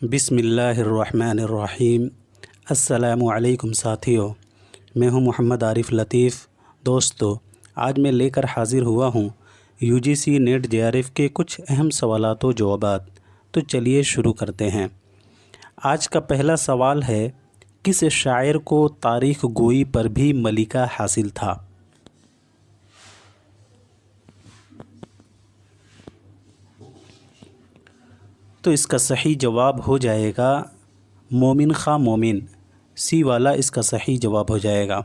بسم اللہ الرحمن الرحیم۔ السلام علیکم ساتھیو، میں ہوں محمد عارف لطیف۔ دوستو، آج میں لے کر حاضر ہوا ہوں UGC نیٹ JRF کے کچھ اہم سوالات و جوابات۔ تو چلیے شروع کرتے ہیں۔ آج کا پہلا سوال ہے، کس شاعر کو تاریخ گوئی پر بھی ملکہ حاصل تھا؟ تو اس کا صحیح جواب ہو جائے گا مومن خواہ مومن، سی والا اس کا صحیح جواب ہو جائے گا۔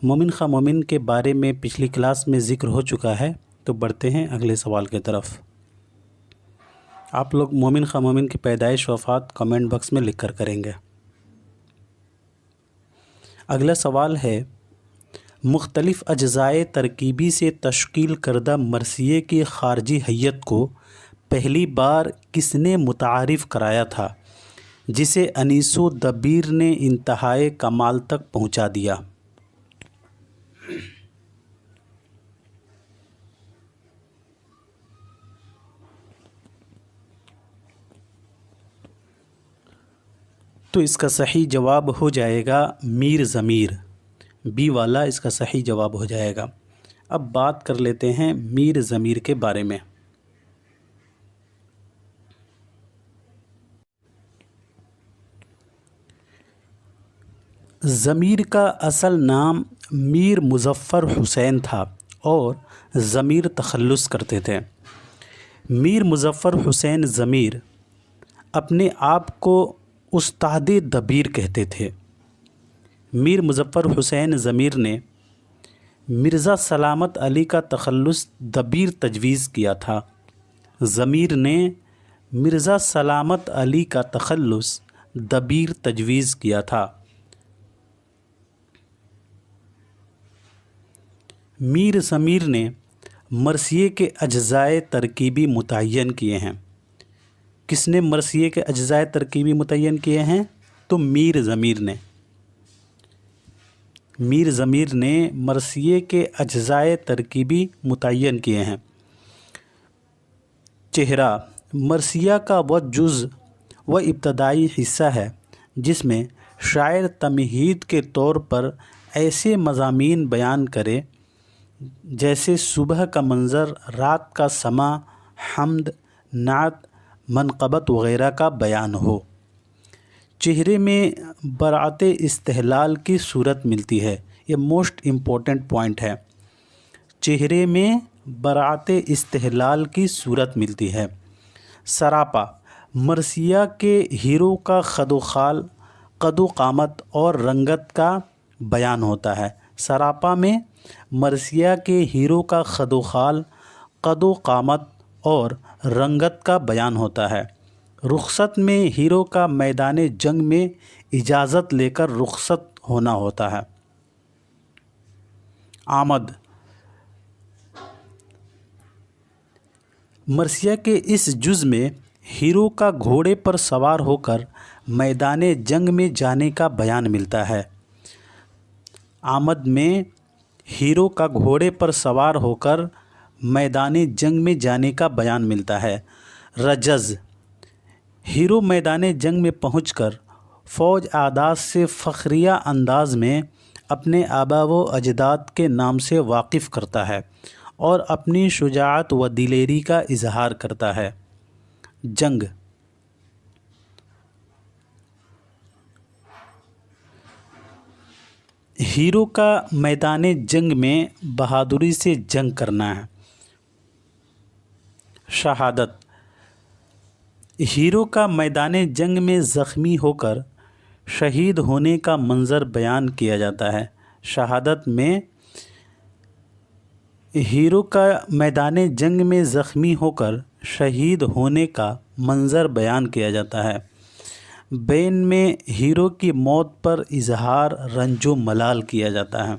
مومن خواہ مومن کے بارے میں پچھلی کلاس میں ذکر ہو چکا ہے، تو بڑھتے ہیں اگلے سوال کی طرف۔ آپ لوگ مومن خواہ مومن کی پیدائش وفات کمنٹ باکس میں لکھ کر کریں گے۔ اگلا سوال ہے، مختلف اجزائے ترکیبی سے تشکیل کردہ مرثیے کی خارجی حیت کو پہلی بار کس نے متعارف کرایا تھا، جسے انیس و دبیر نے انتہائے کمال تک پہنچا دیا؟ تو اس کا صحیح جواب ہو جائے گا میر ضمیر، بی والا اس کا صحیح جواب ہو جائے گا۔ اب بات کر لیتے ہیں میر ضمیر کے بارے میں۔ ضمیر کا اصل نام میر مظفر حسین تھا اور ضمیر تخلص کرتے تھے۔ میر مظفر حسین ضمیر اپنے آپ کو استاد دبیر کہتے تھے۔ میر مظفر حسین ضمیر نے مرزا سلامت علی کا تخلص دبیر تجویز کیا تھا۔ ضمیر نے مرزا سلامت علی کا تخلص دبیر تجویز کیا تھا۔ میر ضمیر نے مرثیے کے اجزائے ترکیبی متعین کیے ہیں۔ کس نے مرثیے کے اجزائے ترکیبی متعین کیے ہیں؟ تو میر ضمیر نے۔ میر ضمیر نے مرثیے کے اجزائے ترکیبی متعین کیے ہیں۔ چہرہ مرثیہ کا وہ جز و ابتدائی حصہ ہے جس میں شاعر تمہید کے طور پر ایسے مضامین بیان کرے جیسے صبح کا منظر، رات کا سماع، حمد، نعت، منقبت وغیرہ کا بیان ہو۔ چہرے میں براعت استحلال کی صورت ملتی ہے، یہ موسٹ امپورٹنٹ پوائنٹ ہے۔ چہرے میں براعت استحلال کی صورت ملتی ہے۔ سراپا مرثیہ کے ہیرو کا قد و قامت اور رنگت کا بیان ہوتا ہے۔ سراپا میں مرثیہ کے ہیرو کا قد و قامت اور رنگت کا بیان ہوتا ہے۔ رخصت میں ہیرو کا میدان جنگ میں اجازت لے کر رخصت ہونا ہوتا ہے۔ آمد مرثیہ کے اس جز میں ہیرو کا گھوڑے پر سوار ہو کر میدان جنگ میں جانے کا بیان ملتا ہے۔ آمد میں ہیرو کا گھوڑے پر سوار ہو کر میدان جنگ میں جانے کا بیان ملتا ہے۔ رجز ہیرو میدان جنگ میں پہنچ کر فوج اعداد سے فخریہ انداز میں اپنے آبا و اجداد کے نام سے واقف کرتا ہے اور اپنی شجاعت و دلیری کا اظہار کرتا ہے۔ جنگ ہیرو کا میدان جنگ میں بہادری سے جنگ کرنا ہے۔ شہادت ہیرو کا میدان جنگ میں زخمی ہو کر شہید ہونے کا منظر بیان کیا جاتا ہے۔ شہادت میں ہیرو کا میدان جنگ میں زخمی ہو کر شہید ہونے کا منظر بیان کیا جاتا ہے۔ بین میں ہیرو کی موت پر اظہار رنج و ملال کیا جاتا ہے۔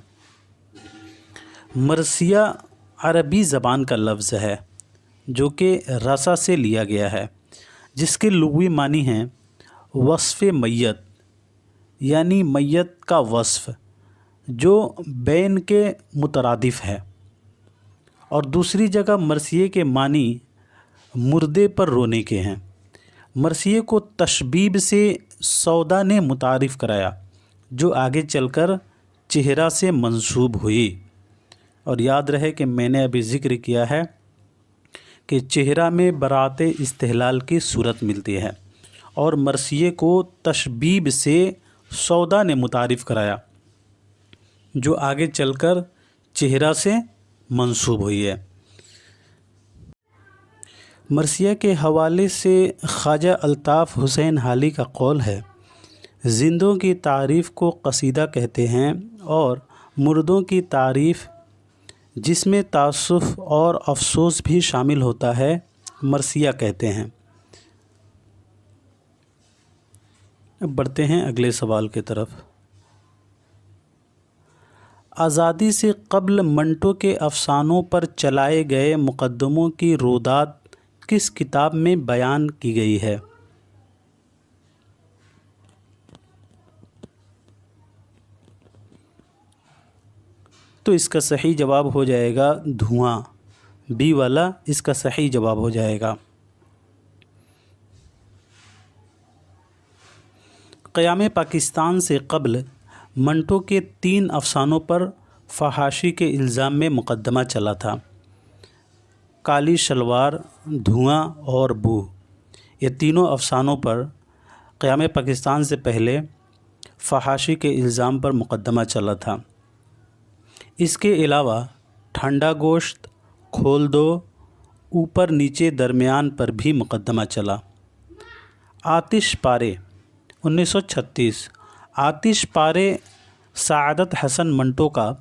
مرثیہ عربی زبان کا لفظ ہے جو کہ رسا سے لیا گیا ہے، جس کے لغوی معنی ہیں وصف میت، یعنی میت کا وصف، جو بین کے مترادف ہے۔ اور دوسری جگہ مرثیے کے معنی مردے پر رونے کے ہیں۔ مرثیے کو تشبیب سے سودا نے متعارف کرایا جو آگے چل کر چہرہ سے منسوب ہوئی۔ اور یاد رہے کہ میں نے ابھی ذکر کیا ہے کہ چہرہ میں براعت استحلال کی صورت ملتی ہے، اور مرثیے کو تشبیب سے سودا نے متعارف کرایا جو آگے چل کر چہرہ سے منسوب ہوئی ہے۔ مرثیہ کے حوالے سے خواجہ الطاف حسین حالی کا قول ہے، زندوں کی تعریف کو قصیدہ کہتے ہیں اور مردوں کی تعریف جس میں تأسف اور افسوس بھی شامل ہوتا ہے مرثیہ کہتے ہیں۔ اب بڑھتے ہیں اگلے سوال کی طرف۔ آزادی سے قبل منٹو کے افسانوں پر چلائے گئے مقدموں کی رودات کس کتاب میں بیان کی گئی ہے؟ تو اس کا صحیح جواب ہو جائے گا دھواں، بی والا اس کا صحیح جواب ہو جائے گا۔ قیام پاکستان سے قبل منٹو کے 3 افسانوں پر فحاشی کے الزام میں مقدمہ چلا تھا، کالی شلوار، دھواں اور بو۔ یہ تینوں افسانوں پر قیام پاکستان سے پہلے فحاشی کے الزام پر مقدمہ چلا تھا۔ اس کے علاوہ ٹھنڈا گوشت، کھول دو، اوپر نیچے درمیان پر بھی مقدمہ چلا۔ آتش پارے 1936۔ آتش پارے سعادت حسن منٹو کا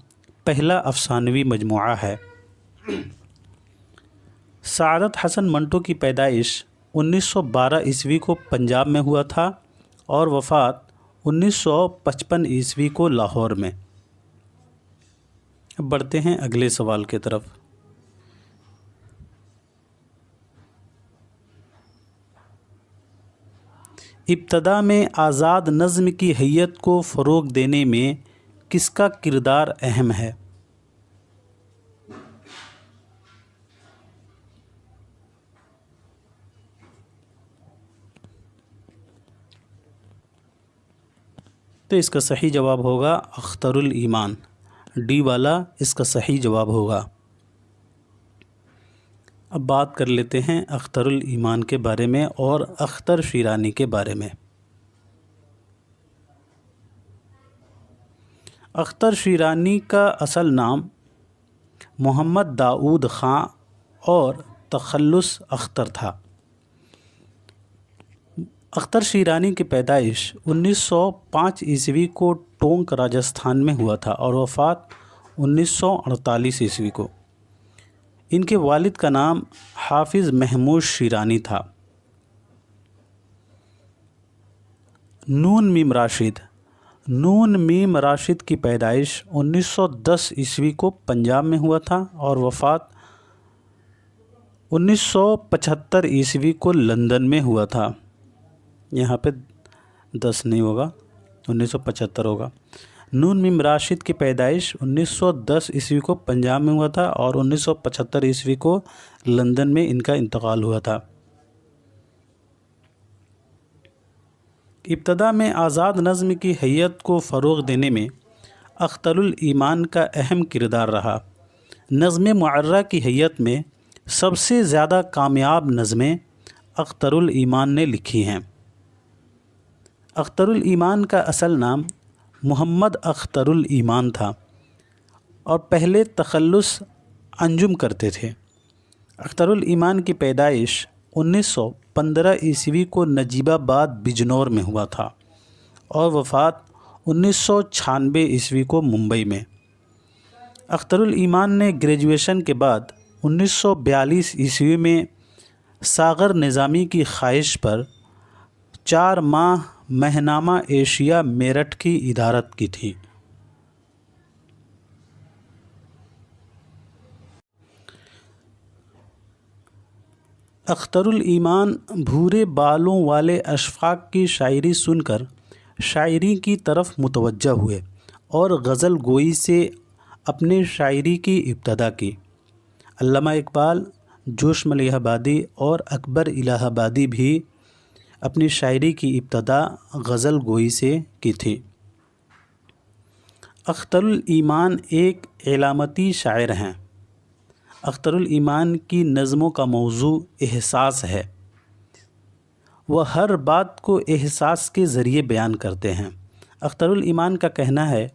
پہلا افسانوی مجموعہ ہے۔ سعادت حسن منٹو کی پیدائش 1912 عیسوی کو پنجاب میں ہوا تھا اور وفات 1955 عیسوی کو لاہور میں۔ اب بڑھتے ہیں اگلے سوال کی طرف۔ ابتدا میں آزاد نظم کی حیت کو فروغ دینے میں کس کا کردار اہم ہے؟ تو اس کا صحیح جواب ہوگا اختر الایمان، ڈی والا اس کا صحیح جواب ہوگا۔ اب بات کر لیتے ہیں اختر الایمان کے بارے میں اور اختر شیرانی کے بارے میں۔ اختر شیرانی کا اصل نام محمد داؤد خاں اور تخلص اختر تھا۔ اختر شیرانی کی پیدائش 1905 عیسوی کو ٹونک راجستھان میں ہوا تھا اور وفات 1948 عیسوی کو۔ ان کے والد کا نام حافظ محمود شیرانی تھا۔ نون میم راشد کی پیدائش 1910 عیسوی کو پنجاب میں ہوا تھا اور وفات 1975 عیسوی کو لندن میں ہوا تھا۔ یہاں پہ 10 نہیں ہوگا، 1975 ہوگا۔ نون میم راشد کی پیدائش 1910 عیسوی کو پنجاب میں ہوا تھا اور 1975 عیسوی کو لندن میں ان کا انتقال ہوا تھا۔ ابتدا میں آزاد نظم کی حیت کو فروغ دینے میں اختر الایمان کا اہم کردار رہا۔ نظم معرہ کی حیت میں سب سے زیادہ کامیاب نظمیں اختر الایمان نے لکھی ہیں۔ اختر الایمان کا اصل نام محمد اختر الایمان تھا اور پہلے تخلص انجم کرتے تھے۔ اختر الایمان کی پیدائش 1915 عیسوی کو نجیب آباد بجنور میں ہوا تھا اور وفات 1996 عیسوی کو ممبئی میں۔ اختر الایمان نے گریجویشن کے بعد 1942 عیسوی میں ساغر نظامی کی خواہش پر 4 ماہ ماہنامہ ایشیا میرٹھ کی ادارت کی تھی۔ اختر الایمان بھورے بالوں والے اشفاق کی شاعری سن کر شاعری کی طرف متوجہ ہوئے اور غزل گوئی سے اپنے شاعری کی ابتدا کی۔ علامہ اقبال، جوش ملیح آبادی اور اکبر الہ آبادی بھی اپنی شاعری کی ابتدا غزل گوئی سے کی تھی۔ اختر الایمان ایک علامتی شاعر ہیں۔ اختر الایمان کی نظموں کا موضوع احساس ہے۔ وہ ہر بات کو احساس کے ذریعے بیان کرتے ہیں۔ اختر الایمان کا کہنا ہے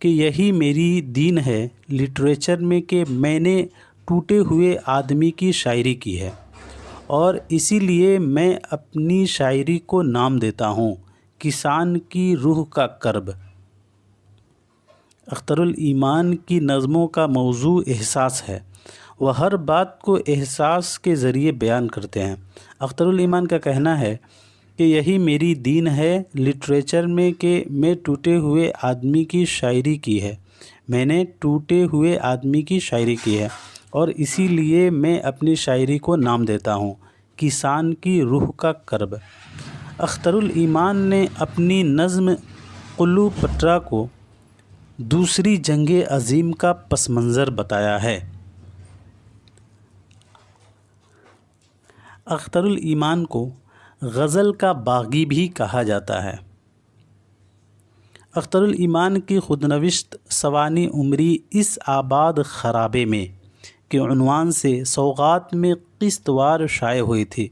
کہ یہی میری دین ہے لٹریچر میں کہ میں نے ٹوٹے ہوئے آدمی کی شاعری کی ہے، اور اسی لیے میں اپنی شاعری کو نام دیتا ہوں کسان کی روح کا کرب۔ اختر الایمان کی نظموں کا موضوع احساس ہے۔ وہ ہر بات کو احساس کے ذریعے بیان کرتے ہیں۔ اختر الایمان کا کہنا ہے کہ یہی میری دین ہے لٹریچر میں کہ میں ٹوٹے ہوئے آدمی کی شاعری کی ہے، میں نے ٹوٹے ہوئے آدمی کی شاعری کی ہے، اور اسی لیے میں اپنی شاعری کو نام دیتا ہوں کسان کی روح کا کرب۔ اختر الایمان نے اپنی نظم کلیوپٹرا کو دوسری جنگ عظیم کا پس منظر بتایا ہے۔ اختر الایمان کو غزل کا باغی بھی کہا جاتا ہے۔ اختر الایمان کی خودنوشت سوانح عمری اس آباد خرابے میں کے عنوان سے سوغات میں قسط وار شائع ہوئی تھی۔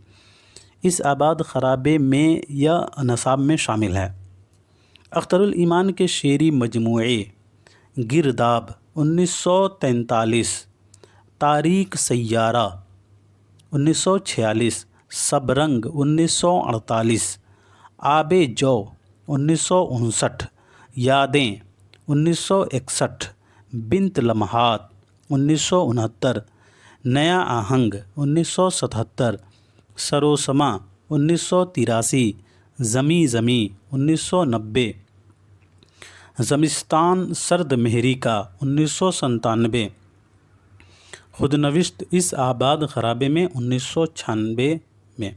اس آباد خرابے میں یا نصاب میں شامل ہے۔ اختر الایمان کے شعری مجموعے گرداب 1943، تاریک سیارہ 1946، سبرنگ 1948، آب جو 1959، یادیں 1961، بنت لمحات 1969، نیا آہنگ 1977، سروسما 1983، زمیں زمیں 1990، زمستان سرد مہری کا 1997، خودنوشت اس آباد خرابے میں 1996 میں۔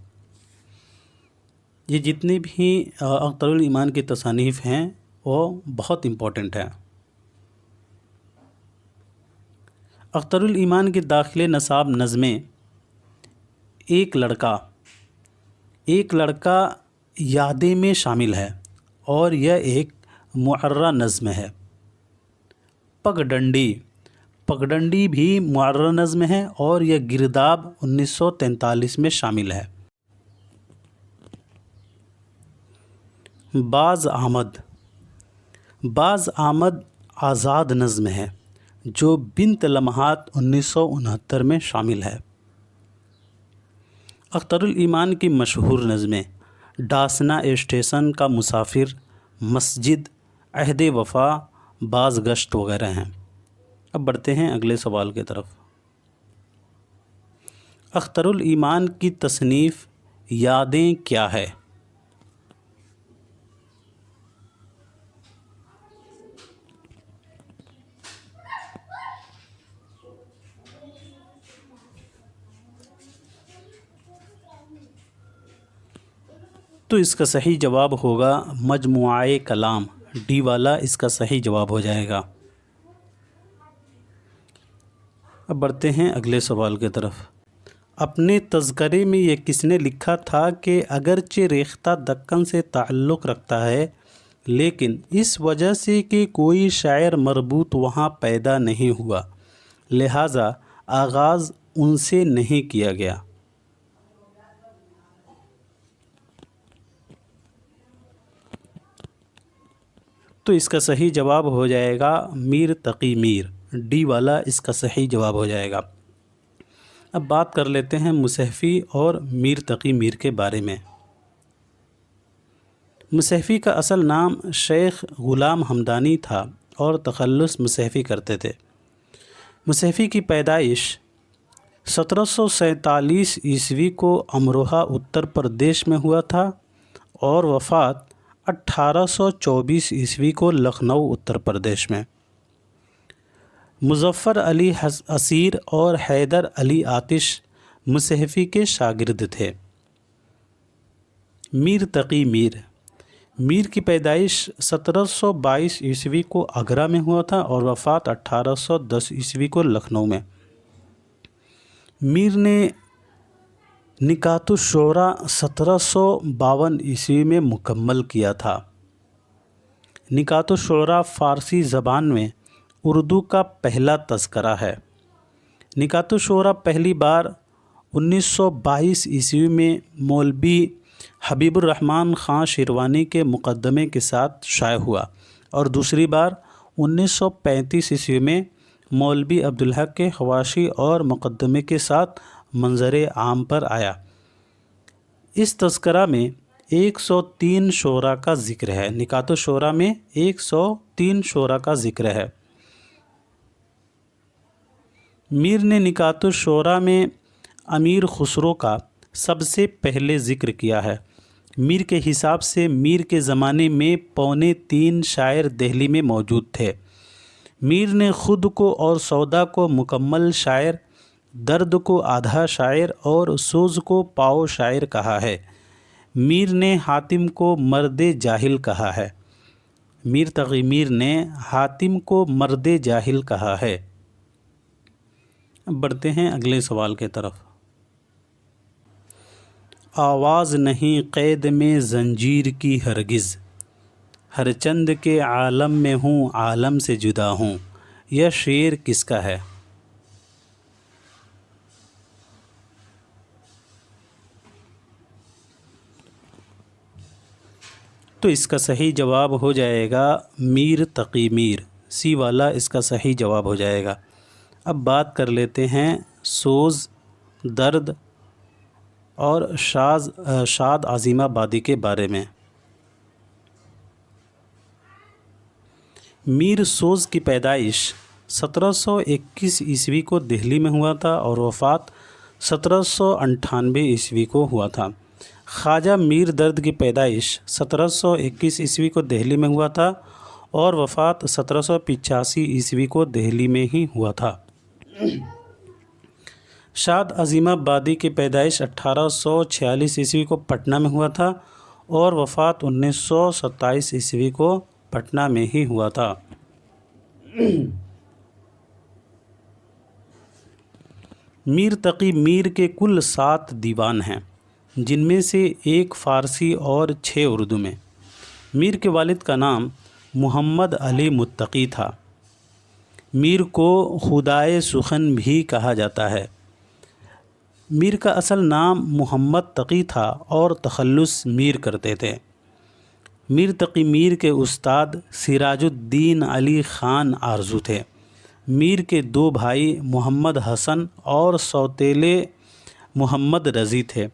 یہ جتنی بھی اختر الایمان کی تصانیف ہیں وہ بہت امپورٹنٹ ہیں۔ اختر الایمان کے داخل نصاب نظمیں ایک لڑکا یادیں میں شامل ہے، اور یہ ایک معرہ نظم ہے۔ پگڈنڈی بھی معرہ نظم ہے، اور یہ گرداب 1943 میں شامل ہے۔ باز آمد آزاد نظم ہے جو بنت لمحات 1969 میں شامل ہے۔ اختر الایمان کی مشہور نظمیں ڈاسنا اسٹیشن کا مسافر، مسجد، عہد وفا، باز گشت وغیرہ ہیں۔ اب بڑھتے ہیں اگلے سوال کی طرف۔ اختر الایمان کی تصنیف یادیں کیا ہے؟ تو اس کا صحیح جواب ہوگا مجموعہ کلام، ڈی والا اس کا صحیح جواب ہو جائے گا۔ اب بڑھتے ہیں اگلے سوال کی طرف۔ اپنے تذکرے میں یہ کس نے لکھا تھا کہ اگرچہ ریختہ دکن سے تعلق رکھتا ہے، لیکن اس وجہ سے کہ کوئی شاعر مربوط وہاں پیدا نہیں ہوا، لہٰذا آغاز ان سے نہیں کیا گیا؟ تو اس کا صحیح جواب ہو جائے گا میر تقی میر، ڈی والا اس کا صحیح جواب ہو جائے گا۔ اب بات کر لیتے ہیں مصحفی اور میر تقی میر کے بارے میں۔ مصحفی کا اصل نام شیخ غلام حمدانی تھا اور تخلص مصحفی کرتے تھے۔ مصحفی کی پیدائش 1747 عیسوی کو امروہہ اتر پردیش میں ہوا تھا، اور وفات 1824 عیسوی کو لکھنؤ اتر پردیش میں۔ مظفر علی اسیر اور حیدر علی آتش مصحفی کے شاگرد تھے۔ میر تقی میر کی پیدائش 1722 عیسوی کو آگرہ میں ہوا تھا، اور وفات 1810 عیسوی کو لکھنؤ میں۔ میر نے نکات الشعراء 1752 عیسوی میں مکمل کیا تھا۔ نکات الشعراء فارسی زبان میں اردو کا پہلا تذکرہ ہے۔ نکات الشعراء پہلی بار 1922 عیسوی میں مولوی حبیب الرحمن خان شیروانی کے مقدمے کے ساتھ شائع ہوا اور دوسری بار 1935 عیسوی میں مولوی عبدالحق کے حواشی اور مقدمے کے ساتھ منظر عام پر آیا۔ اس تذکرہ میں 103 شعراء کا ذکر ہے۔ نکات الشعراء میں 103 شعراء کا ذکر ہے۔ میر نے نکات الشعراء میں امیر خسرو کا سب سے پہلے ذکر کیا ہے۔ میر کے حساب سے میر کے زمانے میں 3.25 شاعر دہلی میں موجود تھے۔ میر نے خود کو اور سودا کو مکمل شاعر، درد کو آدھا شاعر اور سوز کو پاؤ شاعر کہا ہے۔ میر نے حاتم کو مرد جاہل کہا ہے۔ میر تقی میر نے حاتم کو مرد جاہل کہا ہے۔ اب بڑھتے ہیں اگلے سوال کی طرف۔ آواز نہیں قید میں زنجیر کی ہرگز، ہر چند کے عالم میں ہوں عالم سے جدا ہوں، یہ شعر کس کا ہے؟ تو اس کا صحیح جواب ہو جائے گا میر تقی میر، سی والا اس کا صحیح جواب ہو جائے گا۔ اب بات کر لیتے ہیں سوز، درد اور شاد عظیم آبادی کے بارے میں۔ میر سوز کی پیدائش 1721 عیسوی کو دہلی میں ہوا تھا اور وفات 1798 عیسوی کو ہوا تھا۔ خواجہ میر درد کی پیدائش 1721 عیسوی کو دہلی میں ہوا تھا اور وفات 1785 عیسوی کو دہلی میں ہی ہوا تھا۔ شاد عظیم آبادی کی پیدائش 1846 عیسوی کو پٹنہ میں ہوا تھا اور وفات 1927 عیسوی کو پٹنہ میں ہی ہوا تھا۔ میر تقی میر کے کل 7 دیوان ہیں، جن میں سے ایک فارسی اور 6 اردو میں۔ میر کے والد کا نام محمد علی متقی تھا۔ میر کو خدائے سخن بھی کہا جاتا ہے۔ میر کا اصل نام محمد تقی تھا اور تخلص میر کرتے تھے۔ میر تقی میر کے استاد سراج الدین علی خان آرزو تھے۔ میر کے 2 بھائی محمد حسن اور سوتیلے محمد رضی تھے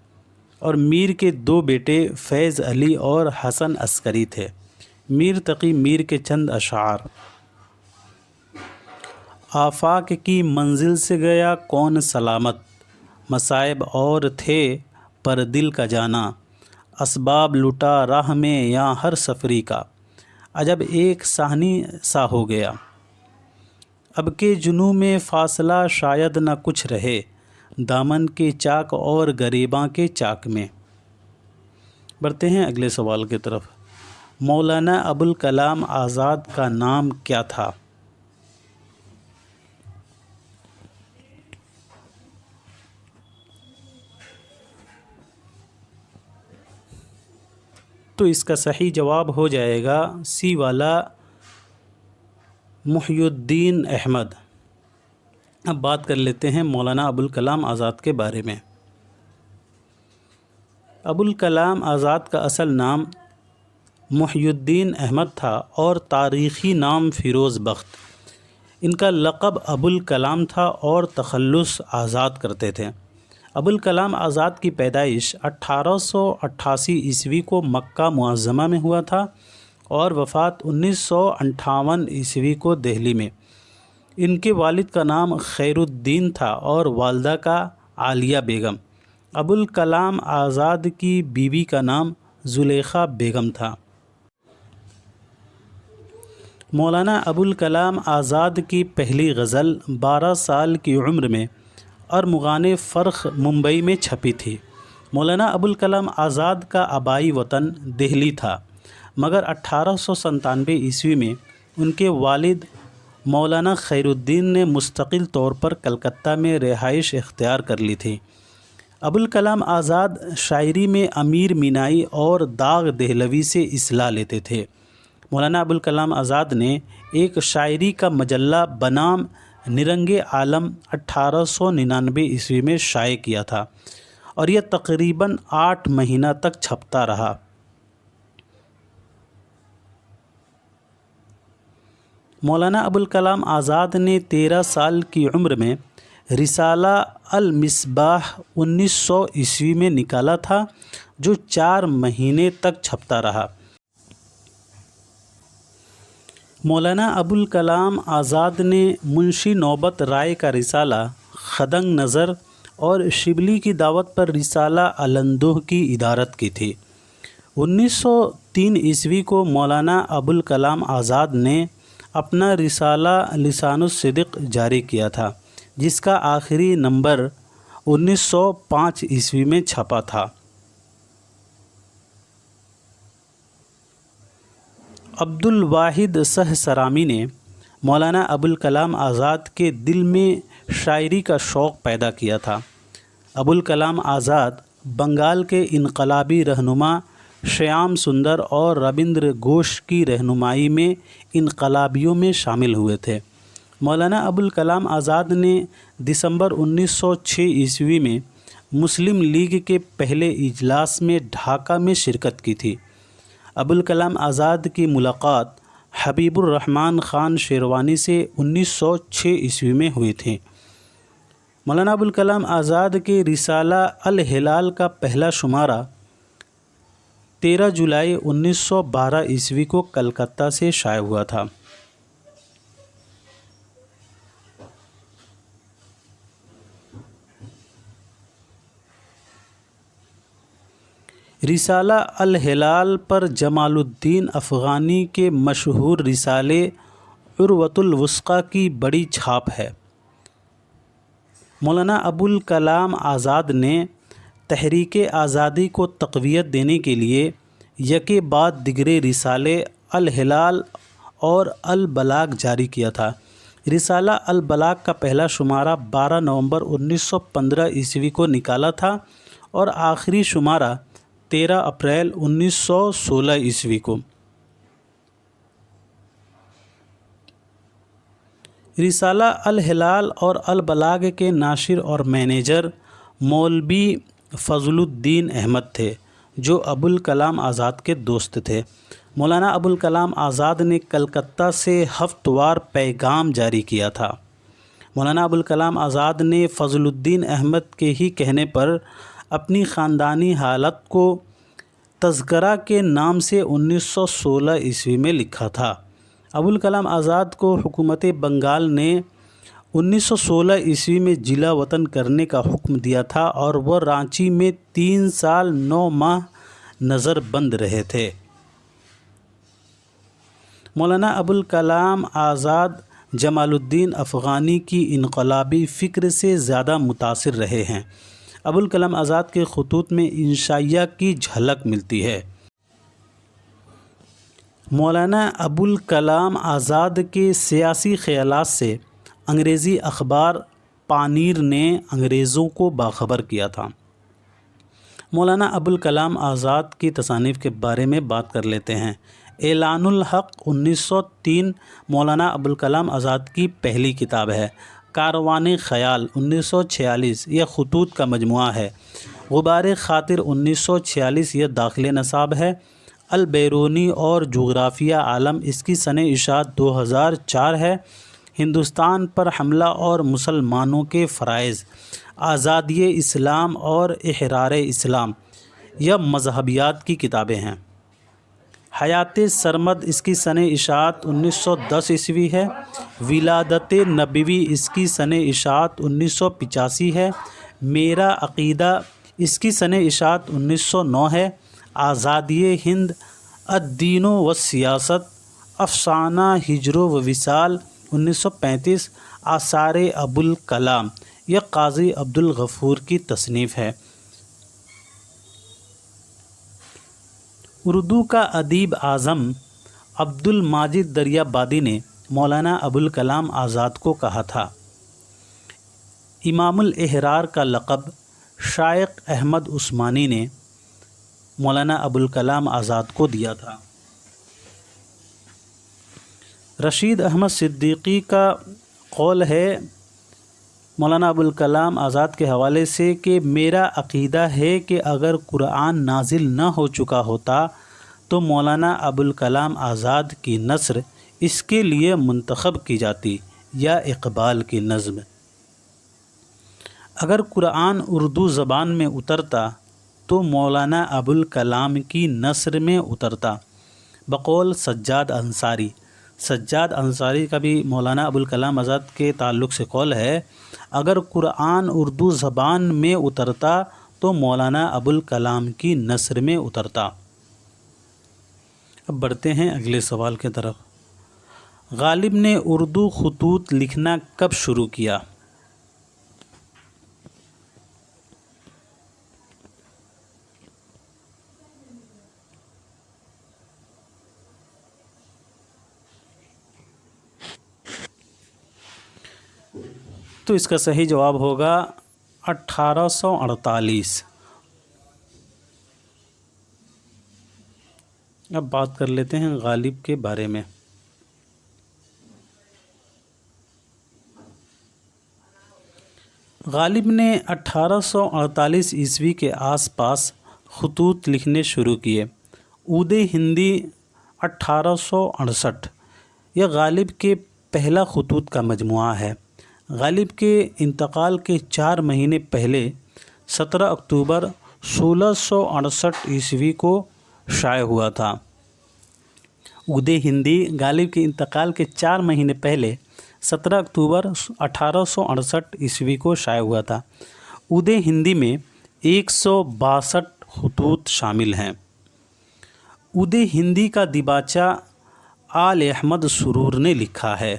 اور میر کے 2 بیٹے فیض علی اور حسن عسکری تھے۔ میر تقی میر کے چند اشعار: آفاق کی منزل سے گیا کون سلامت، مصائب اور تھے پر دل کا جانا، اسباب لٹا راہ میں یا ہر سفری کا، عجب ایک صحنی سا ہو گیا، اب کے جنوں میں فاصلہ شاید نہ کچھ رہے، دامن کے چاک اور گریباں کے چاک میں۔ بڑھتے ہیں اگلے سوال کی طرف۔ مولانا ابوالکلام آزاد کا نام کیا تھا؟ تو اس کا صحیح جواب ہو جائے گا سی والا، محی الدین احمد۔ اب بات کر لیتے ہیں مولانا ابوالکلام آزاد کے بارے میں۔ ابوالکلام آزاد کا اصل نام محی الدین احمد تھا اور تاریخی نام فیروز بخت۔ ان کا لقب ابوالکلام تھا اور تخلص آزاد کرتے تھے۔ ابوالکلام آزاد کی پیدائش 1888 عیسوی کو مکہ معظمہ میں ہوا تھا اور وفات 1958 عیسوی کو دہلی میں۔ ان کے والد کا نام خیر الدین تھا اور والدہ کا عالیہ بیگم۔ ابوالکلام آزاد کی بیوی کا نام زلیخا بیگم تھا۔ مولانا ابوالکلام آزاد کی پہلی غزل 12 سال کی عمر میں ارمغان فرخ ممبئی میں چھپی تھی۔ مولانا ابوالکلام آزاد کا آبائی وطن دہلی تھا، مگر 1897 عیسوی میں ان کے والد مولانا خیر الدین نے مستقل طور پر کلکتہ میں رہائش اختیار کر لی تھی۔ ابوالکلام آزاد شاعری میں امیر مینائی اور داغ دہلوی سے اصلاح لیتے تھے۔ مولانا ابوالکلام آزاد نے ایک شاعری کا مجلہ بنام نرنگ عالم 1899 عیسوی میں شائع کیا تھا اور یہ تقریباً 8 مہینہ تک چھپتا رہا۔ مولانا ابوالکلام آزاد نے 13 سال کی عمر میں رسالہ المصباح 1900 عیسوی میں نکالا تھا جو 4 مہینے تک چھپتا رہا۔ مولانا ابوالکلام آزاد نے منشی نوبت رائے کا رسالہ خدنگ نظر اور شبلی کی دعوت پر رسالہ علندوہ کی ادارت کی تھی۔ 1903 عیسوی کو مولانا ابوالکلام آزاد نے اپنا رسالہ لسان الصدق جاری کیا تھا جس کا آخری نمبر 1905 عیسوی میں چھپا تھا۔ عبد الواحد سہسرامی نے مولانا ابوالکلام آزاد کے دل میں شاعری کا شوق پیدا کیا تھا۔ ابوالکلام آزاد بنگال کے انقلابی رہنما شیام سندر اور ربندر گھوش کی رہنمائی میں انقلابیوں میں شامل ہوئے تھے۔ مولانا ابوالکلام آزاد نے دسمبر 1906 عیسوی میں مسلم لیگ کے پہلے اجلاس میں ڈھاکہ میں شرکت کی تھی۔ ابوالکلام آزاد کی ملاقات حبیب الرحمن خان شیروانی سے 1906 عیسوی میں ہوئی تھی۔ مولانا ابوالکلام آزاد کے رسالہ الہلال کا پہلا شمارہ 13 جولائی 1912 عیسوی کو کلکتہ سے شائع ہوا تھا۔ رسالہ الہلال پر جمال الدین افغانی کے مشہور رسالے عروۃ الوثقی کی بڑی چھاپ ہے۔ مولانا ابوالکلام آزاد نے تحریک آزادی کو تقویت دینے کے لیے یکے بعد دیگرے رسالے الہلال اور البلاغ جاری کیا تھا۔ رسالہ البلاغ کا پہلا شمارہ 12 نومبر 1915 عیسوی کو نکالا تھا اور آخری شمارہ 13 اپریل 1916 عیسوی کو۔ رسالہ الہلال اور البلاغ کے ناشر اور مینیجر مولوی فضل الدین احمد تھے جو ابوالکلام آزاد کے دوست تھے۔ مولانا ابوالکلام آزاد نے کلکتہ سے ہفتہ وار پیغام جاری کیا تھا۔ مولانا ابوالکلام آزاد نے فضل الدین احمد کے ہی کہنے پر اپنی خاندانی حالت کو تذکرہ کے نام سے 1916 عیسوی میں لکھا تھا۔ ابوالکلام آزاد کو حکومت بنگال نے 1916 عیسوی میں جلا وطن کرنے کا حکم دیا تھا اور وہ رانچی میں 3 سال 9 ماہ نظر بند رہے تھے۔ مولانا ابوالکلام آزاد جمال الدین افغانی کی انقلابی فکر سے زیادہ متاثر رہے ہیں۔ ابوالکلام آزاد کے خطوط میں انشائیہ کی جھلک ملتی ہے۔ مولانا ابوالکلام آزاد کے سیاسی خیالات سے انگریزی اخبار پانیر نے انگریزوں کو باخبر کیا تھا۔ مولانا ابوالکلام آزاد کی تصانیف کے بارے میں بات کر لیتے ہیں۔ اعلان الحق 1903 مولانا ابوالکلام آزاد کی پہلی کتاب ہے۔ کاروان خیال 1946 یہ خطوط کا مجموعہ ہے۔ غبار خاطر 1946 یہ داخل نصاب ہے۔ البیرونی اور جغرافیہ عالم اس کی سنِ اشاعت 2004 ہے۔ ہندوستان پر حملہ اور مسلمانوں کے فرائض، آزادی اسلام اور احرار اسلام یہ مذہبیات کی کتابیں ہیں۔ حیات سرمد اس کی سنِ اشاعت 1910 عیسوی ہے۔ ولادت نبوی اس کی سنِ اشاعت 1985 ہے۔ میرا عقیدہ اس کی سنِ اشاعت 1909 ہے۔ آزادی ہند، الدین و سیاست، افسانہ ہجر و وصال 1935۔ آثار ابوالکلام یہ قاضی عبدالغفور کی تصنیف ہے۔ اردو کا ادیب اعظم عبد الماجد دریابادی نے مولانا ابوالکلام آزاد کو کہا تھا، امام الاحرار کا لقب شائخ احمد عثمانی نے مولانا ابوالکلام آزاد کو دیا تھا۔ رشید احمد صدیقی کا قول ہے مولانا ابوالکلام آزاد کے حوالے سے کہ میرا عقیدہ ہے کہ اگر قرآن نازل نہ ہو چکا ہوتا تو مولانا ابوالکلام آزاد کی نثر اس کے لیے منتخب کی جاتی یا اقبال کی نظم۔ اگر قرآن اردو زبان میں اترتا تو مولانا ابوالکلام کی نثر میں اترتا، بقول سجاد انصاری۔ سجاد انصاری کا بھی مولانا ابوالکلام آزاد کے تعلق سے قول ہے، اگر قرآن اردو زبان میں اترتا تو مولانا ابوالکلام کی نثر میں اترتا۔ اب بڑھتے ہیں اگلے سوال کی طرف۔ غالب نے اردو خطوط لکھنا کب شروع کیا؟ تو اس کا صحیح جواب ہوگا 1848۔ اب بات کر لیتے ہیں غالب کے بارے میں۔ غالب نے 1848 عیسوی کے آس پاس خطوط لکھنے شروع کیے۔ عود ہندی 1868 یہ غالب کے پہلا خطوط کا مجموعہ ہے۔ غالب کے انتقال کے 4 مہینے پہلے 17 اکتوبر 1668 عیسوی کو شائع ہوا تھا۔ عود ہندی غالب کے انتقال کے 4 مہینے پہلے 17 اکتوبر 1868 عیسوی کو شائع ہوا تھا۔ عود ہندی میں 162 خطوط شامل ہیں۔ عود ہندی کا دیباچہ آل احمد سرور نے لکھا ہے۔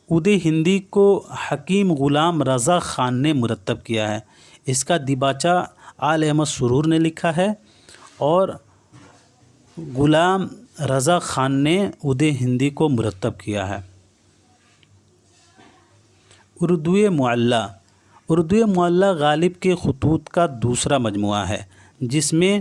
عود ہندی کو حکیم غلام رضا خان نے مرتب کیا ہے۔ اس کا دیباچہ آل احمد سرور نے لکھا ہے اور غلام رضا خان نے عود ہندی کو مرتب کیا ہے۔ اردو معلیٰ۔ اردو معلیٰ غالب کے خطوط کا دوسرا مجموعہ ہے جس میں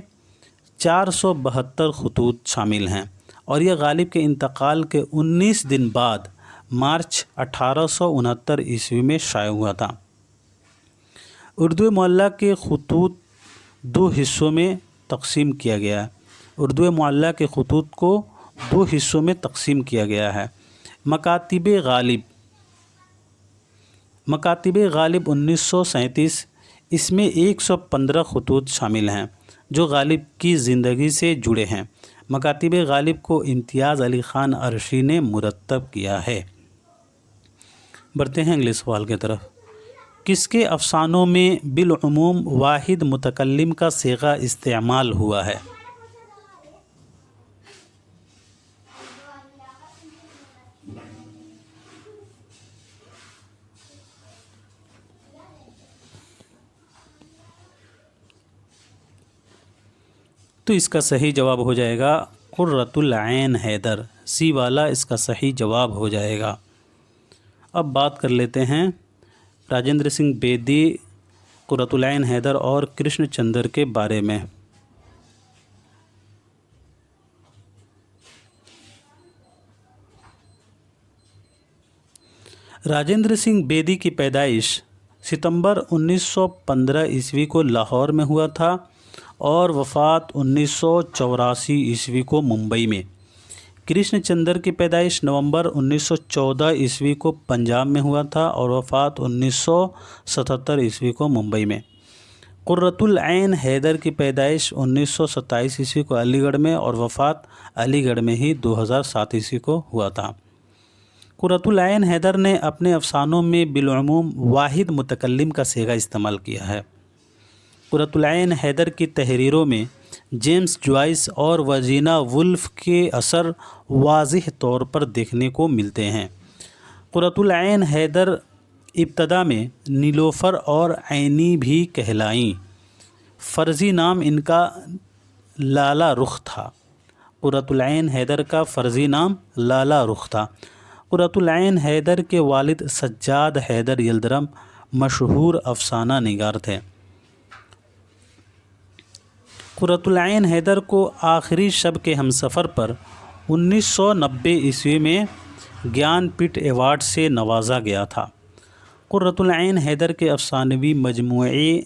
472 خطوط شامل ہیں اور یہ غالب کے انتقال کے 19 دن بعد مارچ 1869 عیسوی میں شائع ہوا تھا۔ اردو معلیٰ کے خطوط 2 حصوں میں تقسیم کیا گیا ہے۔ اردو معلیٰ کے خطوط کو 2 حصوں میں تقسیم کیا گیا ہے۔ مکاتب غالب۔ مکاتب غالب 1937 اس میں 115 خطوط شامل ہیں جو غالب کی زندگی سے جڑے ہیں۔ مکاتب غالب کو امتیاز علی خان عرشی نے مرتب کیا ہے۔ بڑھتے ہیں اگلے سوال کی طرف۔ کس کے افسانوں میں بالعموم واحد متکلم کا صیغہ استعمال ہوا ہے؟ تو اس کا صحیح جواب ہو جائے گا قرۃ العین حیدر۔ سی والا اس کا صحیح جواب ہو جائے گا۔ اب بات کر لیتے ہیں راجندر سنگھ بیدی، قرۃ العین حیدر اور کرشن چندر کے بارے میں۔ راجندر سنگھ بیدی کی پیدائش ستمبر 1915 عیسوی کو لاہور میں ہوا تھا اور وفات 1984 عیسوی کو ممبئی میں۔ کرشن چندر کی پیدائش نومبر 1914 عیسوی کو پنجاب میں ہوا تھا اور وفات 1977 عیسوی کو ممبئی میں۔ قرۃ العین حیدر کی پیدائش 1927 عیسوی کو علی گڑھ میں اور وفات علی گڑھ میں ہی 2007 عیسوی کو ہوا تھا۔ قرۃ العین حیدر نے اپنے افسانوں میں بالعموم واحد متکلم کا صیغہ استعمال کیا ہے۔ قرۃ العین حیدر کی تحریروں میں جیمز جوائس اور ورجینا وولف کے اثر واضح طور پر دیکھنے کو ملتے ہیں۔ قرۃ العین حیدر ابتدا میں نیلوفر اور عینی بھی کہلائیں۔ فرضی نام ان کا لالا رخ تھا۔ قرۃ العین حیدر کا فرضی نام لالا رخ تھا۔ قرۃ العین حیدر کے والد سجاد حیدر یلدرم مشہور افسانہ نگار تھے۔ قرۃ العین حیدر کو آخری شب کے ہمسفر پر 1990 عیسوی میں گیان پیٹھ ایوارڈ سے نوازا گیا تھا۔ قرۃ العین حیدر کے افسانوی مجموعے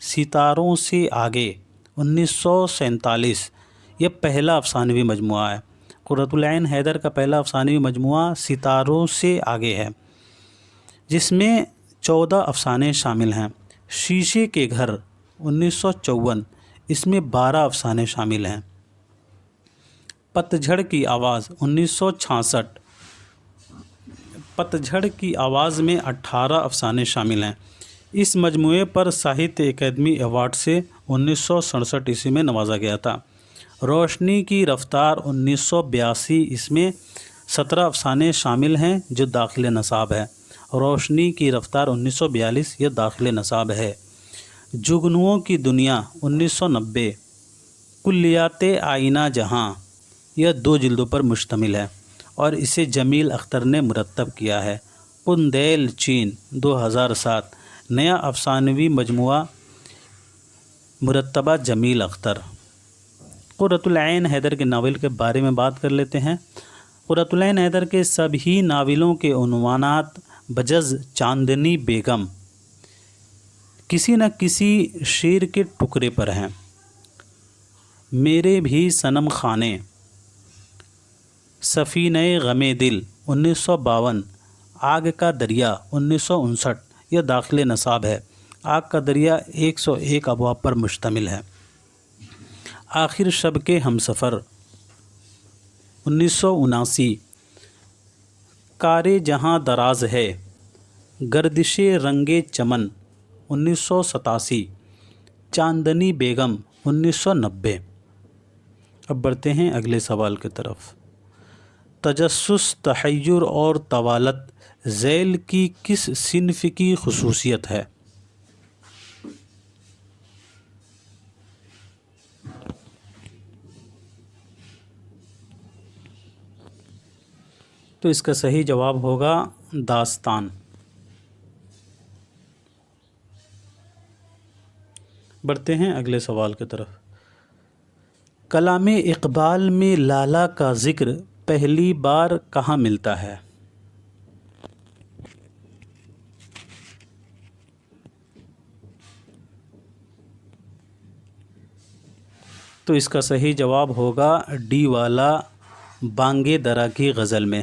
ستاروں سے آگے 1947 یہ پہلا افسانوی مجموعہ ہے۔ قرۃ العین حیدر کا پہلا افسانوی مجموعہ ستاروں سے آگے ہے، جس میں 14 افسانے شامل ہیں۔ شیشے کے گھر 1954، اس میں 12 افسانے شامل ہیں۔ پتجھڑ کی آواز 1966، پتجھڑ کی آواز میں 18 افسانے شامل ہیں۔ اس مجموعے پر ساہتیہ اکیڈمی ایوارڈ سے 1967 عیسوی میں نوازا گیا تھا۔ روشنی کی رفتار 1982، اس میں 17 افسانے شامل ہیں جو داخل نصاب ہے۔ روشنی کی رفتار 1942 یہ داخل نصاب ہے۔ جگنوؤں کی دنیا 1990، کلیات آئینہ جہاں یہ 2 جلدوں پر مشتمل ہے اور اسے جمیل اختر نے مرتب کیا ہے۔ قندیل چین 2007، نیا افسانوی مجموعہ مرتبہ جمیل اختر۔ قرۃ العین حیدر کے ناول کے بارے میں بات کر لیتے ہیں۔ قرۃ العین حیدر کے سبھی ناولوں کے عنوانات بجز چاندنی بیگم کسی نہ کسی شعر کے ٹکڑے پر ہیں۔ میرے بھی صنم خانے، سفینہ غم دل 1952، آگ کا دریا 1959 یہ داخل نصاب ہے۔ آگ کا دریا 101 ابواب پر مشتمل ہے۔ آخر شب کے ہمسفر 1979، کار جہاں دراز ہے، گردش رنگ چمن 1987، چاندنی بیگم 1990۔ اب بڑھتے ہیں اگلے سوال کی طرف۔ تجسس، تحیر اور طوالت ذیل کی کس صنف کی خصوصیت ہے؟ تو اس کا صحیح جواب ہوگا داستان۔ بڑھتے ہیں اگلے سوال کی طرف۔ کلام اقبال میں لالا کا ذکر پہلی بار کہاں ملتا ہے؟ تو اس کا صحیح جواب ہوگا ڈی والا بانگے درا کی غزل میں۔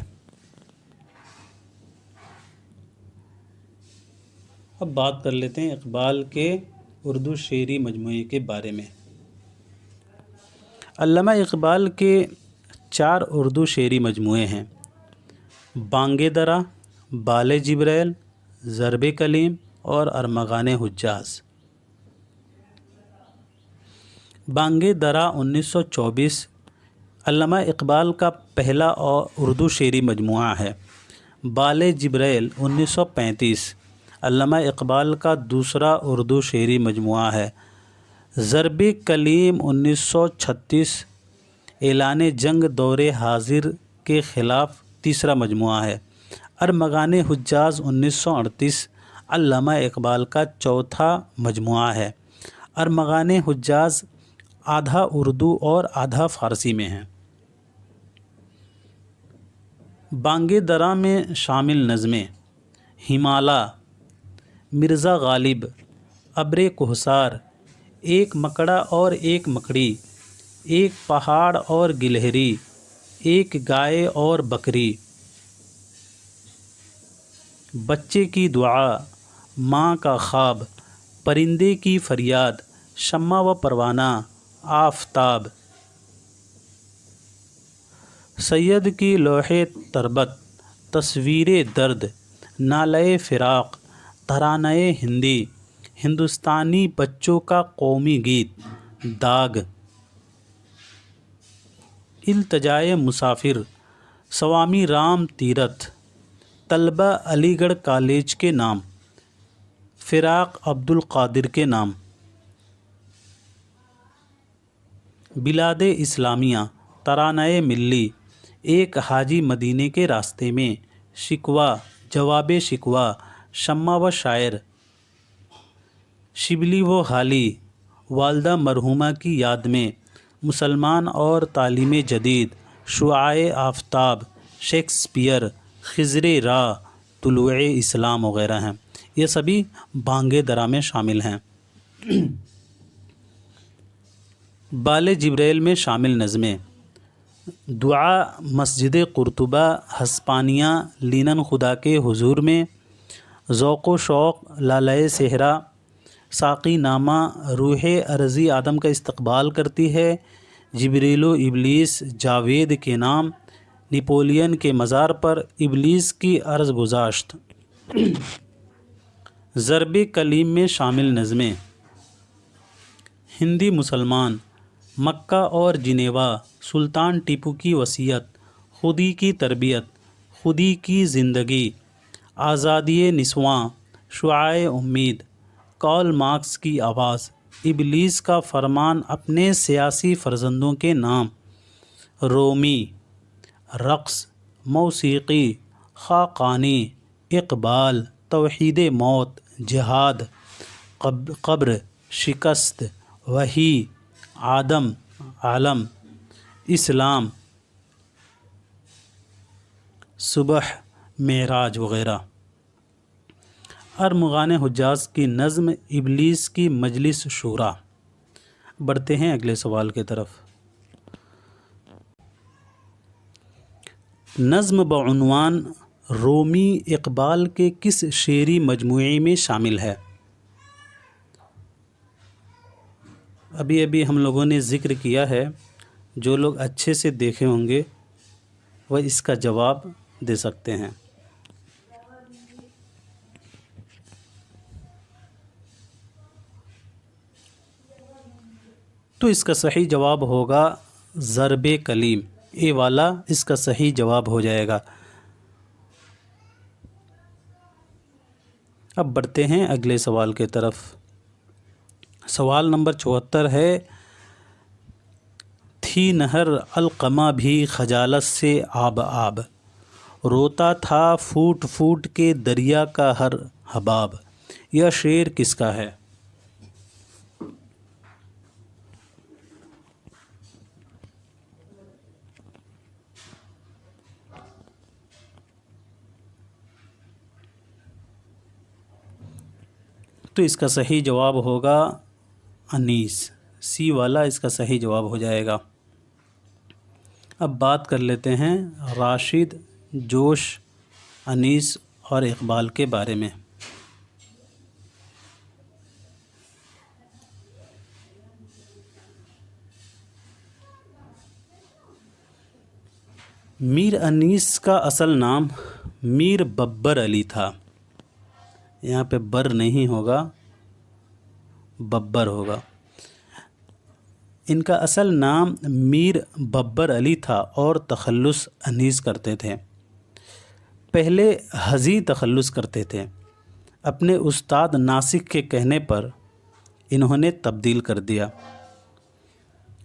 اب بات کر لیتے ہیں اقبال کے اردو شعری مجموعے کے بارے میں۔ علامہ اقبال کے 4 اردو شعری مجموعے ہیں: بانگے درا، بال جبریل، ضرب کلیم اور ارمغان حجاز۔ بانگے درا 1924 علامہ اقبال کا پہلا اردو شعری مجموعہ ہے۔ بال جبریل 1935 علامہ اقبال کا دوسرا اردو شعری مجموعہ ہے۔ ضرب کلیم 1936 اعلان جنگ دور حاضر کے خلاف تیسرا مجموعہ ہے۔ ارمغان حجاز 1938 علامہ اقبال کا چوتھا مجموعہ ہے۔ ارمغان حجاز آدھا اردو اور آدھا فارسی میں ہیں۔ بانگے درا میں شامل نظمیں: ہمالا، مرزا غالب، ابر کوہسار، ایک مکڑا اور ایک مکڑی، ایک پہاڑ اور گلہری، ایک گائے اور بکری، بچے کی دعا، ماں کا خواب، پرندے کی فریاد، شمع و پروانہ، آفتاب، سید کی لوح تربت، تصویر درد، نالہ فراق، ترانہ ہندی، ہندوستانی بچوں کا قومی گیت، داغ، التجائے مسافر، سوامی رام تیرتھ، طلبہ علی گڑھ کالج کے نام، فراق عبد القادر کے نام، بلاد اسلامیہ، ترانہ ملی، ایک حاجی مدینے کے راستے میں، شکوہ، جواب شکوہ، شمع و شاعر، شبلی و حالی والدہ مرحومہ کی یاد میں، مسلمان اور تعلیم جدید، شعاع آفتاب، شیکسپیئر، خضر راہ، طلوع اسلام وغیرہ ہیں۔ یہ سبھی بانگ درا میں شامل ہیں۔ بال جبریل میں شامل نظمیں: دعا مسجد قرطبہ، ہسپانیہ، لینن خدا کے حضور میں، ذوق و شوق، لالۂ صحرا، ساقی نامہ، روح ارضی آدم کا استقبال کرتی ہے، جبریل و ابلیس، جاوید کے نام، نپولین کے مزار پر، ابلیس کی عرض گزاشت۔ ضرب کلیم میں شامل نظمیں: ہندی مسلمان، مکہ اور جنیوا، سلطان ٹیپو کی وصیت، خودی کی تربیت، خودی کی زندگی، آزادی نسواں، شعاع امید، کارل مارکس کی آواز، ابلیس کا فرمان اپنے سیاسی فرزندوں کے نام، رومی، رقص، موسیقی، خاقانی، اقبال، توحید موت، جہاد، قبر، شکست، وحی، آدم، عالم، اسلام، صبح، معراج وغیرہ۔ ارمغان حجاز کی نظم ابلیس کی مجلس شورا۔ بڑھتے ہیں اگلے سوال کی طرف۔ نظم بعنوان رومی اقبال کے کس شعری مجموعے میں شامل ہے؟ ابھی ہم لوگوں نے ذکر کیا ہے، جو لوگ اچھے سے دیکھے ہوں گے وہ اس کا جواب دے سکتے ہیں۔ تو اس کا صحیح جواب ہوگا ضرب کلیم، اے والا اس کا صحیح جواب ہو جائے گا۔ اب بڑھتے ہیں اگلے سوال کی طرف۔ سوال نمبر 74 ہے، تھی نہر القمہ بھی خجالت سے آب آب، روتا تھا پھوٹ پھوٹ کے دریا کا ہر حباب۔ یہ شعر کس کا ہے؟ تو اس کا صحیح جواب ہوگا انیس، سی والا اس کا صحیح جواب ہو جائے گا۔ اب بات کر لیتے ہیں راشد، جوش، انیس اور اقبال کے بارے میں۔ میر انیس کا اصل نام میر ببر علی تھا۔ یہاں پہ بر نہیں ہوگا، ببر ہوگا۔ ان کا اصل نام میر ببر علی تھا اور تخلص انیس کرتے تھے۔ پہلے حزی تخلص کرتے تھے، اپنے استاد ناسک کے کہنے پر انہوں نے تبدیل کر دیا۔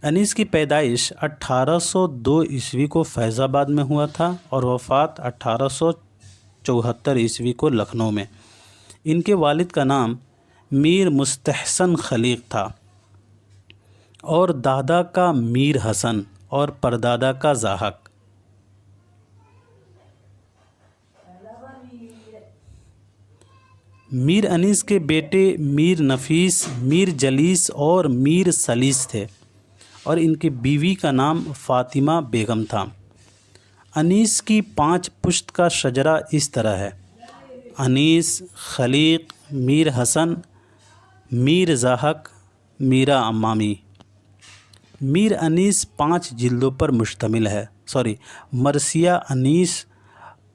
انیس کی پیدائش 1802 عیسوی کو فیض آباد میں ہوا تھا اور وفات 1874 عیسوی کو لکھنؤ میں۔ ان کے والد کا نام میر مستحسن خلیق تھا اور دادا کا میر حسن اور پردادا کا ضاحک۔ میر انیس کے بیٹے میر نفیس، میر جلیس اور میر سلیس تھے اور ان کی بیوی کا نام فاطمہ بیگم تھا۔ انیس کی 5 پشت کا شجرہ اس طرح ہے: انیس، خلیق، میر حسن، میر ضاحک، میرا امامی۔ میر انیس 5 جلدوں پر مشتمل ہے، مرثیہ انیس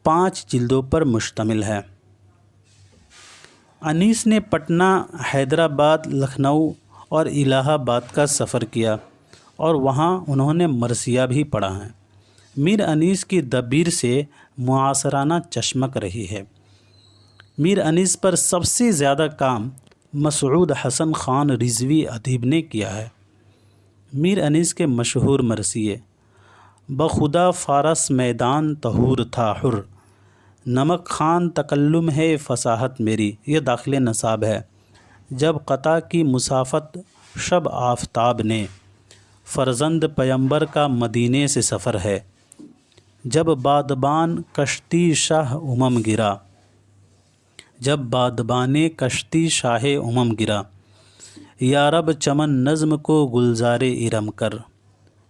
5 جلدوں پر مشتمل ہے۔ انیس نے پٹنہ، حیدرآباد، لکھنؤ اور الہ آباد کا سفر کیا اور وہاں انہوں نے مرثیہ بھی پڑھا ہے۔ میر انیس کی دبیر سے معاصرانہ چشمک رہی ہے۔ میر انیس پر سب سے زیادہ کام مسعود حسن خان رضوی ادیب نے کیا ہے۔ میر انیس کے مشہور مرثیے: بخدا فارس میدان طہور تھا حر، نمک خوان تکلم ہے فصاحت میری، یہ داخل نصاب ہے۔ جب قطع کی مسافت شب آفتاب نے، فرزند پیمبر کا مدینے سے سفر ہے، جب بادبان کشتی شاہ گرا، جب بادبان کشتی شاہ گرا، یا رب چمن نظم کو گلزار ارم کر۔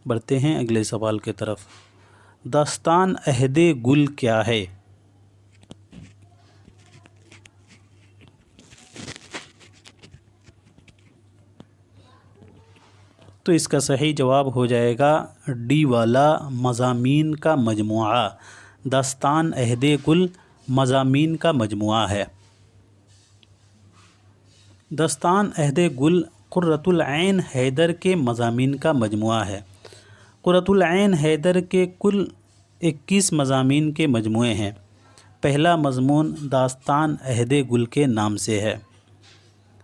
بڑھتے ہیں اگلے سوال کی طرف۔ داستان عہد گل کیا ہے؟ تو اس کا صحیح جواب ہو جائے گا ڈی والا، مضامین کا مجموعہ۔ داستان عہد گل مضامین کا مجموعہ ہے۔ داستان عہد گل قرۃ العین حیدر کے مضامین کا مجموعہ ہے۔ قرۃ العین حیدر کے کل 21 مضامین کے مجموعے ہیں۔ پہلا مضمون داستان عہد گل کے نام سے ہے۔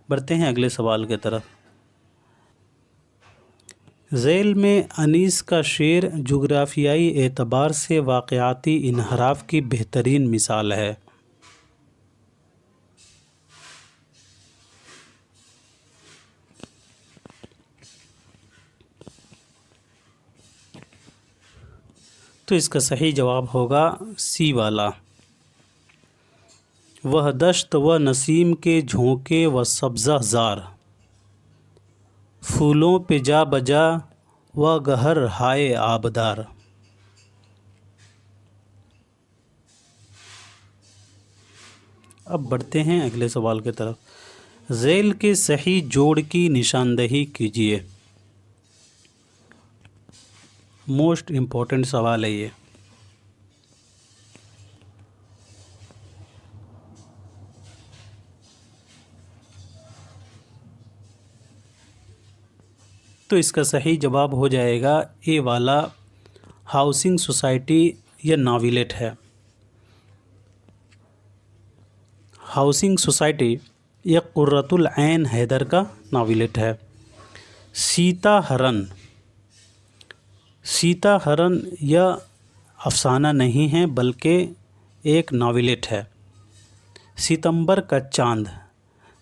بڑھتے ہیں اگلے سوال کی طرف۔ ذیل میں انیس کا شعر جغرافیائی اعتبار سے واقعاتی انحراف کی بہترین مثال ہے۔ تو اس کا صحیح جواب ہوگا سی والا۔ وہ دشت و نسیم کے جھونکے و سبزہ زار، پھولوں پہ جا بجا و گہر ہائے آبدار۔ اب بڑھتے ہیں اگلے سوال کی طرف۔ ذیل کے صحیح جوڑ کی نشاندہی کیجیے۔ موسٹ امپورٹنٹ سوال ہے یہ۔ تو اس کا صحیح جواب ہو جائے گا اے والا، ہاؤسنگ سوسائٹی یا ناویلیٹ ہے۔ ہاؤسنگ سوسائٹی یہ قرۃ العین حیدر کا ناویلیٹ ہے۔ سیتا ہرن، سیتا ہرن یہ افسانہ نہیں ہے بلکہ ایک ناویلیٹ ہے۔ ستمبر کا چاند،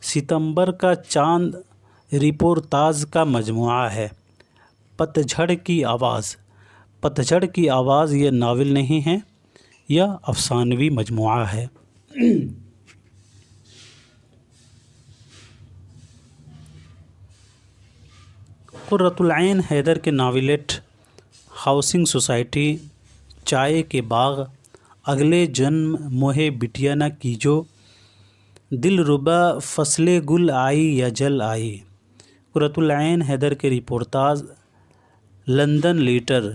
ستمبر کا چاند رپورتاز کا مجموعہ ہے۔ پتجھڑ کی آواز، پتجھڑ کی آواز یہ ناول نہیں ہے، یہ افسانوی مجموعہ ہے۔ قرۃ العین حیدر کے ناولیٹ ہاؤسنگ سوسائٹی، چائے کے باغ، اگلے جنم موہے بٹیا نہ کیجو، دل ربا فصل گل آئی یا جل آئی۔ قرۃ العین حیدر کے رپورتاز لندن لیٹر،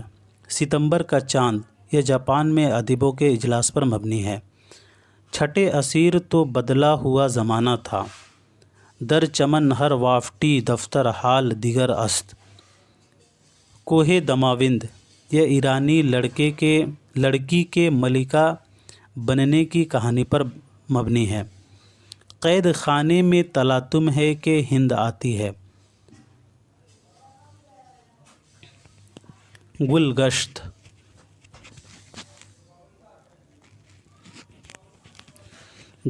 ستمبر کا چاند یہ جاپان میں ادیبوں کے اجلاس پر مبنی ہے۔ چھٹے اسیر تو بدلا ہوا زمانہ تھا، در چمن ہر وافٹی دفتر حال دیگر است۔ کوہ دماوند یہ ایرانی لڑکی کے ملکہ بننے کی کہانی پر مبنی ہے۔ قید خانے میں تلاطم ہے کہ ہند آتی ہے۔ گلگشت،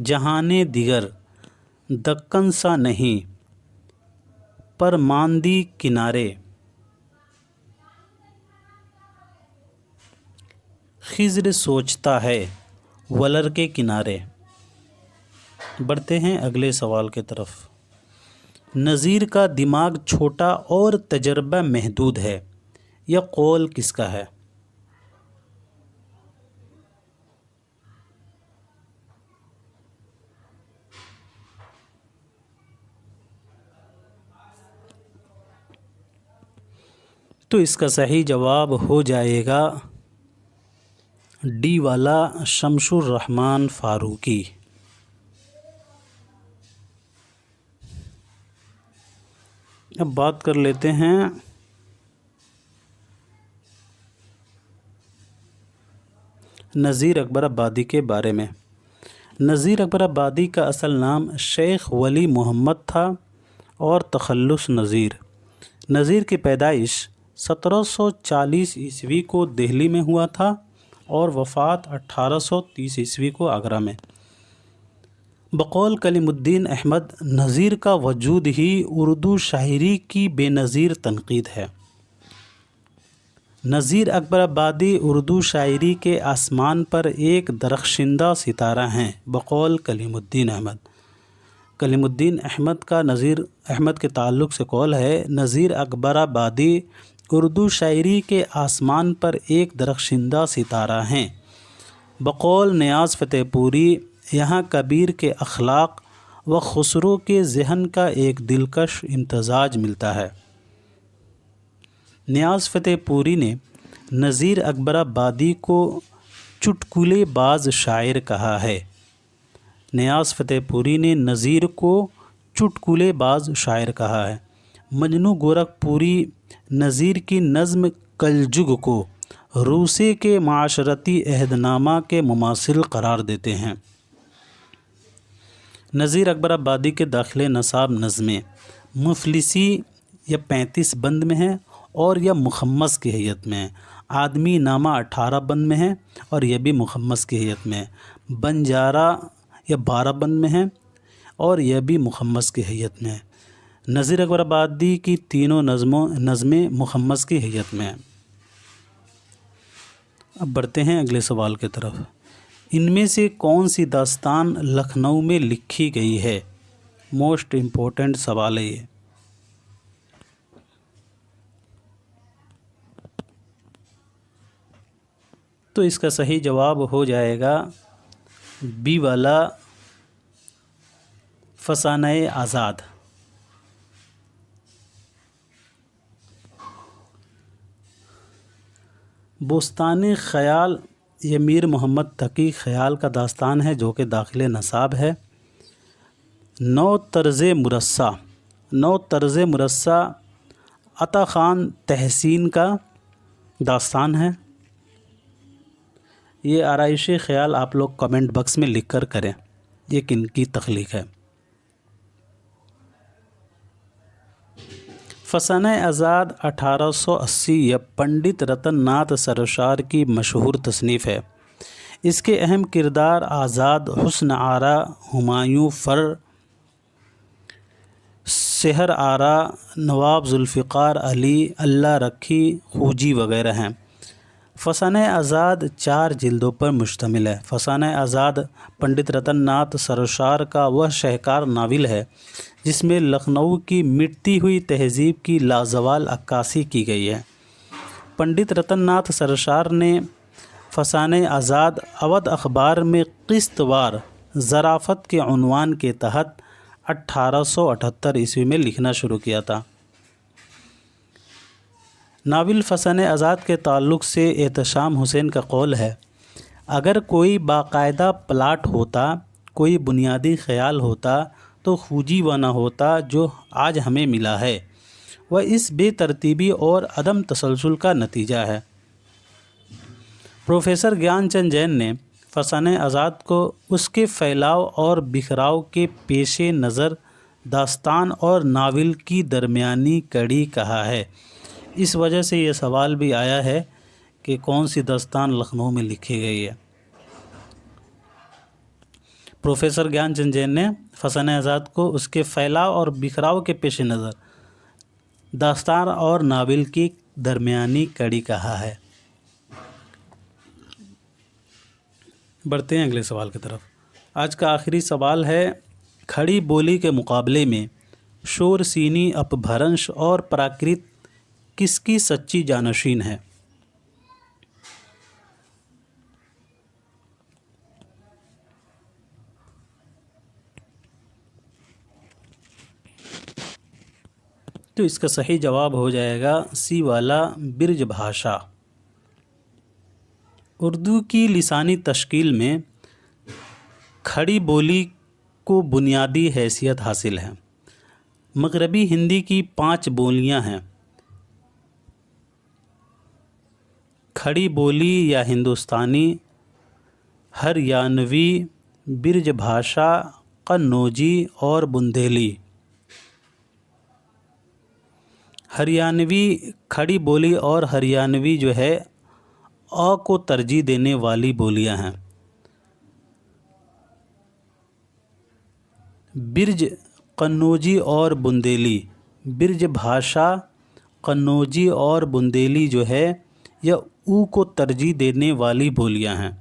جہانے دیگر دکن سا نہیں، پر ماندی کنارے، خضر سوچتا ہے ولر کے کنارے۔ بڑھتے ہیں اگلے سوال کی طرف۔ نذیر کا دماغ چھوٹا اور تجربہ محدود ہے، یہ قول کس کا ہے؟ تو اس کا صحیح جواب ہو جائے گا ڈی والا، شمس الرحمن فاروقی۔ اب بات کر لیتے ہیں نذیر اکبر آبادی کے بارے میں۔ نذیر اکبر آبادی کا اصل نام شیخ ولی محمد تھا اور تخلص نذیر۔ نذیر کی پیدائش 1740 عیسوی کو دہلی میں ہوا تھا اور وفات 1830 عیسوی کو آگرہ میں۔ بقول کلیم الدین احمد، نظیر کا وجود ہی اردو شاعری کی بے نظیر تنقید ہے۔ نظیر اکبر آبادی اردو شاعری کے آسمان پر ایک درخشندہ ستارہ ہیں۔ بقول کلیم الدین احمد، کلیم الدین احمد کا نظیر احمد کے تعلق سے قول ہے، نظیر اکبر آبادی اردو شاعری کے آسمان پر ایک درخشندہ ستارہ ہیں۔ بقول نیاز فتح پوری، یہاں کبیر کے اخلاق و خسرو کے ذہن کا ایک دلکش امتزاج ملتا ہے۔ نیاز فتح پوری نے نظیر اکبر آبادی کو چٹکلے باز شاعر کہا ہے۔ نیاز فتح پوری نے نظیر کو چٹکلے باز شاعر کہا ہے۔ مجنوں گورکھ پوری نظیر کی نظم کلجگ کو روسے کے معاشرتی عہد نامہ کے مماثل قرار دیتے ہیں۔ نظیر اکبر آبادی کے داخل نصاب نظمیں مفلسی یا 35 بند میں ہیں اور یا مخمس کی حیت میں ہیں۔ آدمی نامہ 18 بند میں ہے اور یہ بھی مخمس کی حیت میں ہے۔ بنجارہ یا 12 بند میں ہیں اور یہ بھی مخمس کی حیت میں ہے۔ نظیر اکبر آبادی کی تینوں نظمیں مخمس کی حیت میں ہیں۔ اب بڑھتے ہیں اگلے سوال کی طرف۔ ان میں سے کون سی داستان لکھنؤ میں لکھی گئی ہے؟ موسٹ امپورٹنٹ سوال ہے یہ۔ تو اس کا صحیح جواب ہو جائے گا بی والا، فسانہ آزاد۔ بستان خیال یہ میر محمد تقی خیال کا داستان ہے جو کہ داخل نصاب ہے۔ نو طرز مرصع عطا خان تحسین کا داستان ہے۔ یہ آرائش خیال آپ لوگ کمنٹ باکس میں لکھ کر کریں، یہ کن کی تخلیق ہے۔ فسانہ آزاد 1880 یا پنڈت رتن ناتھ سروشار کی مشہور تصنیف ہے۔ اس کے اہم کردار آزاد، حسن آرا، ہمایوں فر، سحر آرا، نواب ذوالفقار علی، اللہ رکھی، خوجی وغیرہ ہیں۔ فسانہ آزاد 4 جلدوں پر مشتمل ہے۔ فسانہ آزاد پنڈت رتن ناتھ سروشار کا وہ شاہکار ناول ہے جس میں لکھنؤ کی مٹتی ہوئی تہذیب کی لازوال عکاسی کی گئی ہے۔ پنڈت رتن ناتھ سروشار نے فسانہ آزاد اودھ اخبار میں قسط وار ظرافت کے عنوان کے تحت 1878 عیسوی میں لکھنا شروع کیا تھا۔ ناول فسانہ آزاد کے تعلق سے احتشام حسین کا قول ہے، اگر کوئی باقاعدہ پلاٹ ہوتا، کوئی بنیادی خیال ہوتا تو خوجی وہ نہ ہوتا جو آج ہمیں ملا ہے۔ وہ اس بے ترتیبی اور عدم تسلسل کا نتیجہ ہے۔ پروفیسر گیان چند جین نے فسانہ آزاد کو اس کے پھیلاؤ اور بکھراؤ کے پیش نظر داستان اور ناول کی درمیانی کڑی کہا ہے۔ اس وجہ سے یہ سوال بھی آیا ہے کہ کون سی داستان لکھنؤ میں لکھی گئی ہے۔ پروفیسر گیان چند جین نے فسانہ آزاد کو اس کے پھیلاؤ اور بکھراؤ کے پیش نظر داستان اور ناول کی درمیانی کڑی کہا ہے۔ بڑھتے ہیں اگلے سوال کی طرف۔ آج کا آخری سوال ہے، کھڑی بولی کے مقابلے میں شور سینی، اپبھرنش اور پراکرت کس کی سچی جانشین ہے؟ تو اس کا صحیح جواب ہو جائے گا سی والا، برج بھاشا۔ اردو کی لسانی تشکیل میں کھڑی بولی کو بنیادی حیثیت حاصل ہے۔ مغربی ہندی کی 5 بولیاں ہیں۔ کھڑی بولی یا ہندوستانی، ہریانوی، برج بھاشا، قنوجی اور بندیلی۔ ہریانوی کھڑی بولی اور ہریانوی جو ہے آ کو ترجیح دینے والی بولیاں ہیں۔ برج قنوجی اور بندیلی، برج بھاشا قنوجی اور بندیلی جو ہے یہ او کو ترجیح دینے والی بولیاں ہیں۔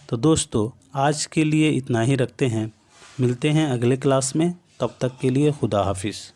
تو دوستو آج کے لیے اتنا ہی رکھتے ہیں، ملتے ہیں اگلے کلاس میں، تب تک کے لیے خدا حافظ۔